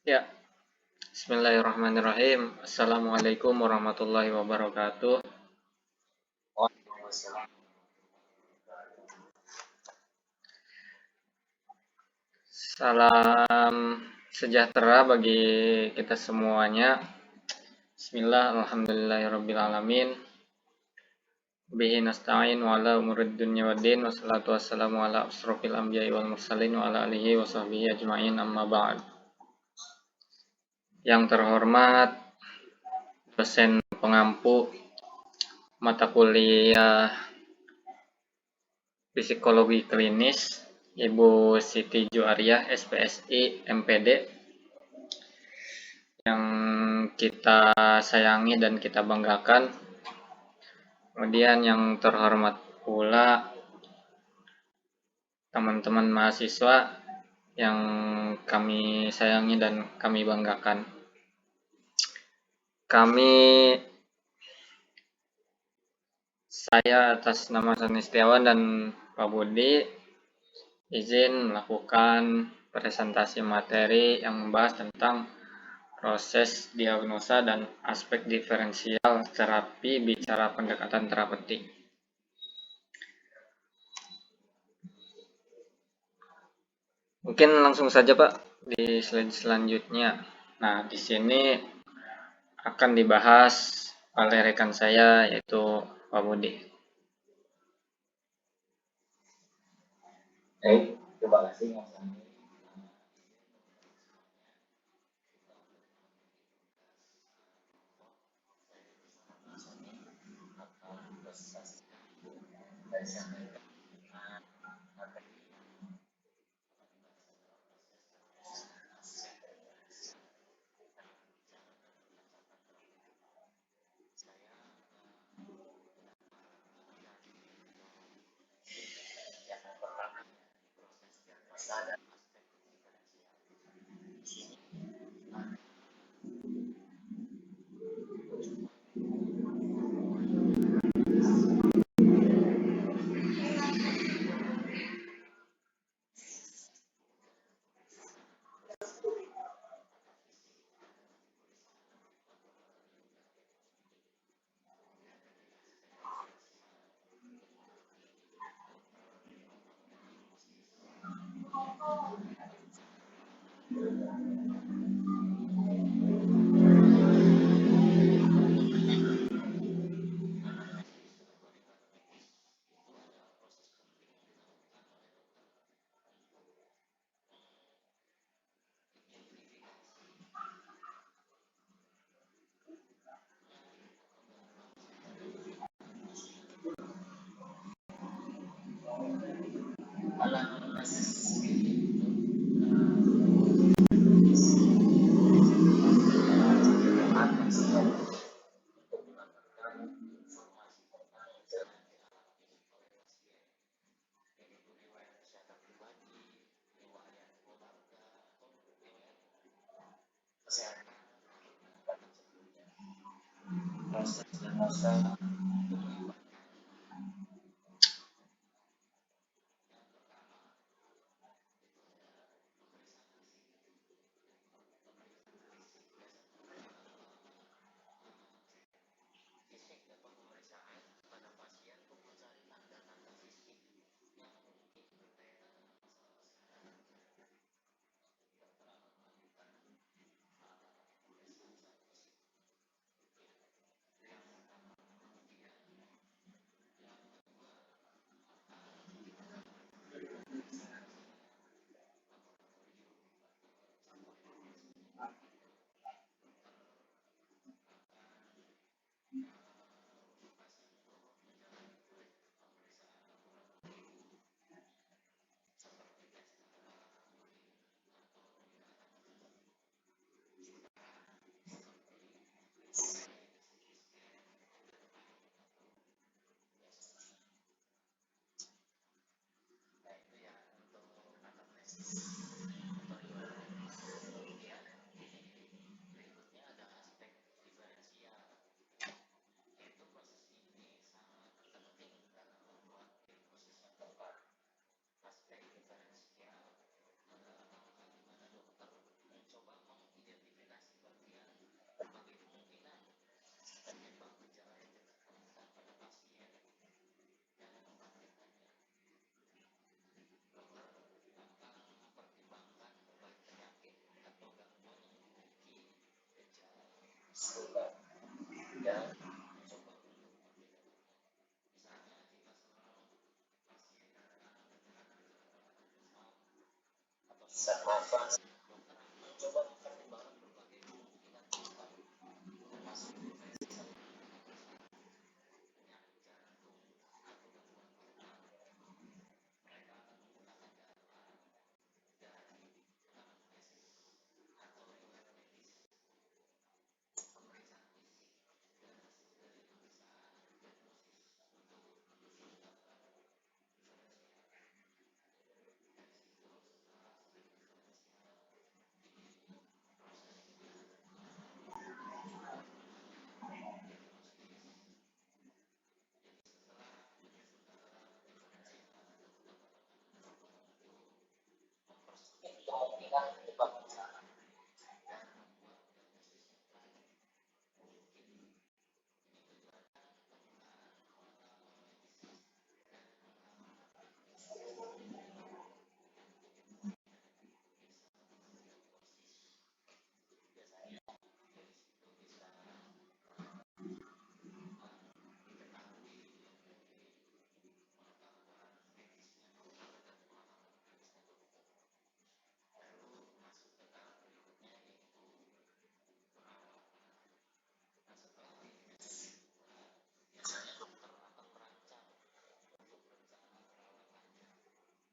Ya, bismillahirrahmanirrahim. Assalamualaikum warahmatullahi wabarakatuh. Salam sejahtera bagi kita semuanya. Bismillah, alhamdulillahirabbil alamin. Bihi nasta'in wa ala umurid dunya waddin wassalatu wassalamu ala asrofil anbiya'i wal mursalin wa ala alihi wa sahbihi ajma'in amma ba'd. Yang terhormat dosen pengampu mata kuliah Psikologi Klinis Ibu Siti Juariah SPSI MPD yang kita sayangi dan kita banggakan. Kemudian yang terhormat pula teman-teman mahasiswa yang kami sayangi dan kami banggakan. Saya atas nama Sani Setiawan dan Pak Budi izin melakukan presentasi materi yang membahas tentang proses diagnosa dan aspek diferensial terapi bicara pendekatan terapeutik. Mungkin langsung saja Pak di slide selanjutnya. Nah, di sini akan dibahas oleh rekan saya yaitu Pak Budi. Terima kasih Mas Andi.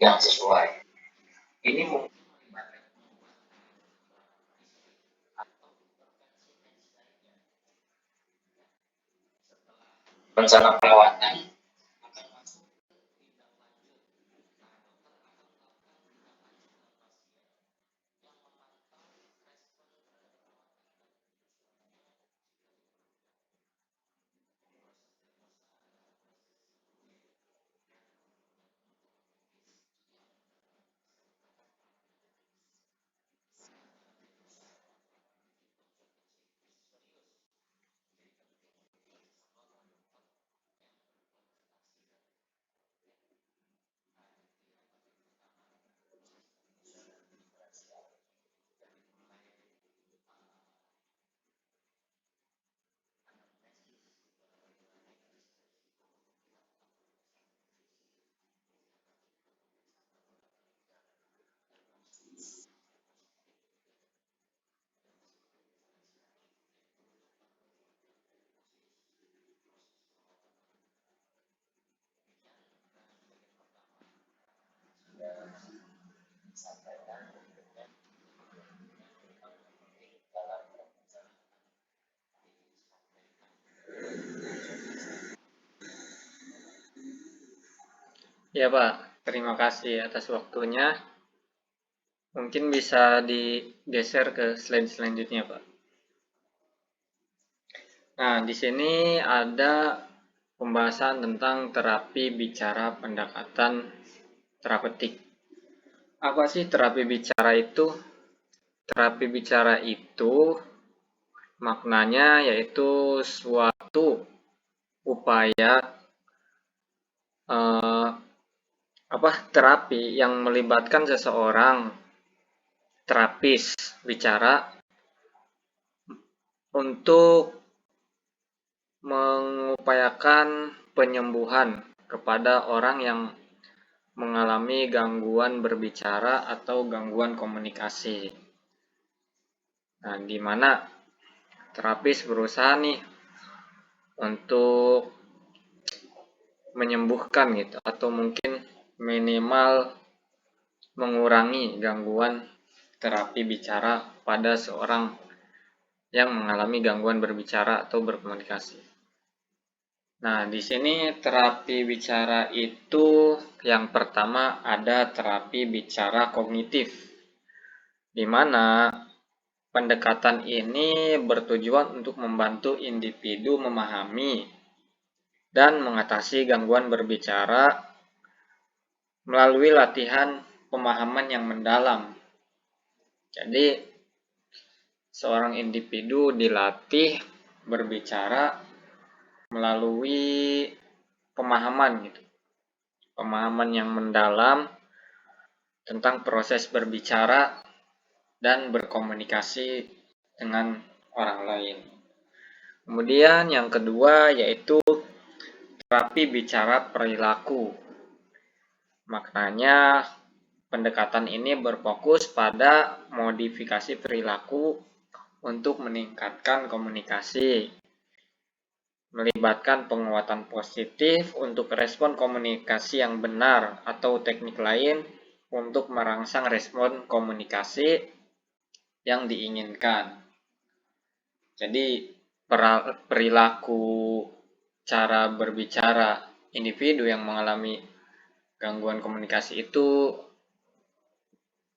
yang sesuai. Ini mungkin rencana perawatan Ya Pak, terima kasih atas waktunya. Mungkin bisa digeser ke slide selanjutnya Pak. Nah, di sini ada pembahasan tentang terapi bicara pendekatan terapeutik. Apa sih terapi bicara itu? Terapi bicara itu maknanya yaitu suatu upaya terapi yang melibatkan seseorang terapis bicara untuk mengupayakan penyembuhan kepada orang yang mengalami gangguan berbicara atau gangguan komunikasi. Nah, di mana terapis berusaha nih untuk menyembuhkan gitu atau mungkin minimal mengurangi gangguan terapi bicara pada seorang yang mengalami gangguan berbicara atau berkomunikasi. Nah, di sini terapi bicara itu yang pertama ada terapi bicara kognitif, di mana pendekatan ini bertujuan untuk membantu individu memahami dan mengatasi gangguan berbicara melalui latihan pemahaman yang mendalam. Jadi, seorang individu dilatih berbicara melalui pemahaman gitu. Pemahaman yang mendalam tentang proses berbicara dan berkomunikasi dengan orang lain. Kemudian yang kedua yaitu terapi bicara perilaku. Maknanya pendekatan ini berfokus pada modifikasi perilaku untuk meningkatkan komunikasi, melibatkan penguatan positif untuk respon komunikasi yang benar atau teknik lain untuk merangsang respon komunikasi yang diinginkan. Jadi perilaku cara berbicara individu yang mengalami gangguan komunikasi itu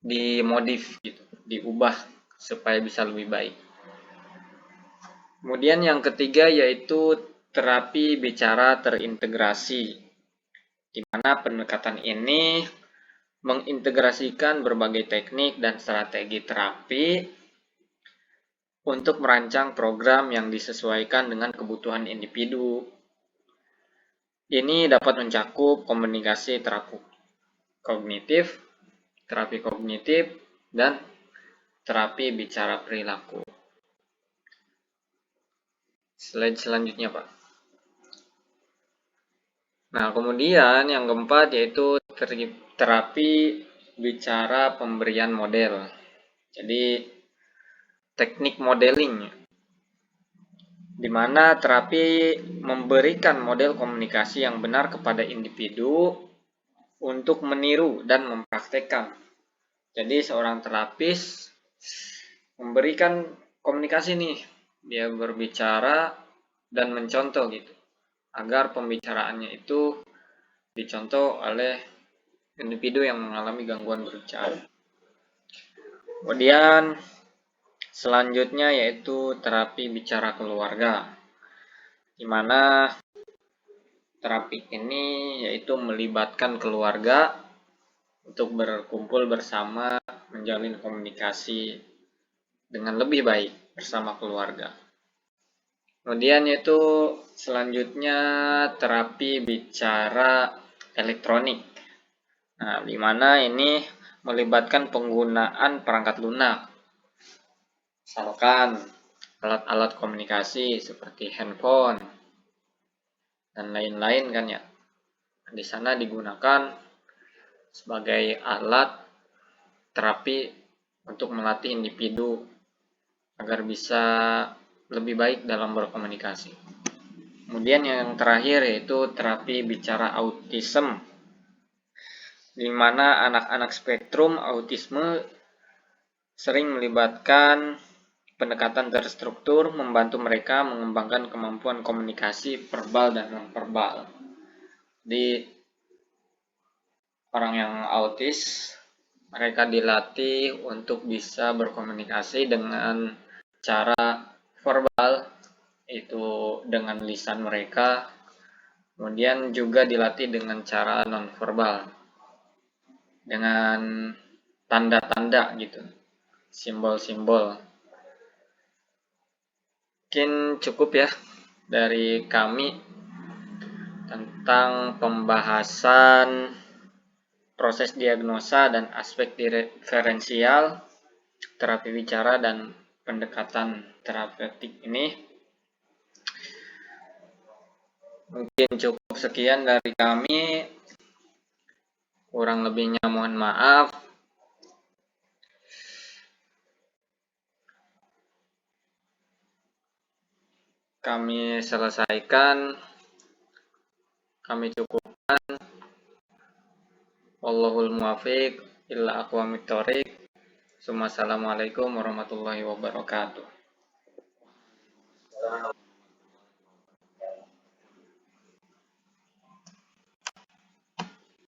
dimodif gitu, diubah supaya bisa lebih baik. Kemudian yang ketiga yaitu terapi bicara terintegrasi, di mana pendekatan ini mengintegrasikan berbagai teknik dan strategi terapi untuk merancang program yang disesuaikan dengan kebutuhan individu. Ini dapat mencakup komunikasi terapi kognitif, dan terapi bicara perilaku. Slide selanjutnya, Pak. Nah, kemudian yang keempat yaitu terapi bicara pemberian model. Jadi, teknik modeling, di mana terapi memberikan model komunikasi yang benar kepada individu untuk meniru dan mempraktekkan. Jadi seorang terapis memberikan komunikasi nih, dia berbicara dan mencontoh gitu, agar pembicaraannya itu dicontoh oleh individu yang mengalami gangguan berbicara. Kemudian selanjutnya yaitu terapi bicara keluarga, di mana terapi ini yaitu melibatkan keluarga untuk berkumpul bersama, menjalin komunikasi dengan lebih baik bersama keluarga. Kemudian yaitu selanjutnya terapi bicara elektronik. Nah, di mana ini melibatkan penggunaan perangkat lunak, misalkan alat-alat komunikasi seperti handphone dan lain-lain kan ya. Di sana digunakan sebagai alat terapi untuk melatih individu agar bisa lebih baik dalam berkomunikasi. Kemudian yang terakhir yaitu terapi bicara autism, di mana anak-anak spektrum autisme sering melibatkan pendekatan terstruktur membantu mereka mengembangkan kemampuan komunikasi verbal dan non-verbal. Di orang yang autis, mereka dilatih untuk bisa berkomunikasi dengan cara verbal, itu dengan lisan mereka, kemudian juga dilatih dengan cara non-verbal, dengan tanda-tanda gitu, simbol-simbol. Mungkin cukup ya dari kami tentang pembahasan proses diagnosa dan aspek diferensial terapi bicara dan pendekatan terapeutik ini. Mungkin cukup sekian dari kami, kurang lebihnya mohon maaf. Kami selesaikan, kami cukupkan. Wallahul muwaffiq illa aqwamit thoriq. Assalamualaikum warahmatullahi wabarakatuh.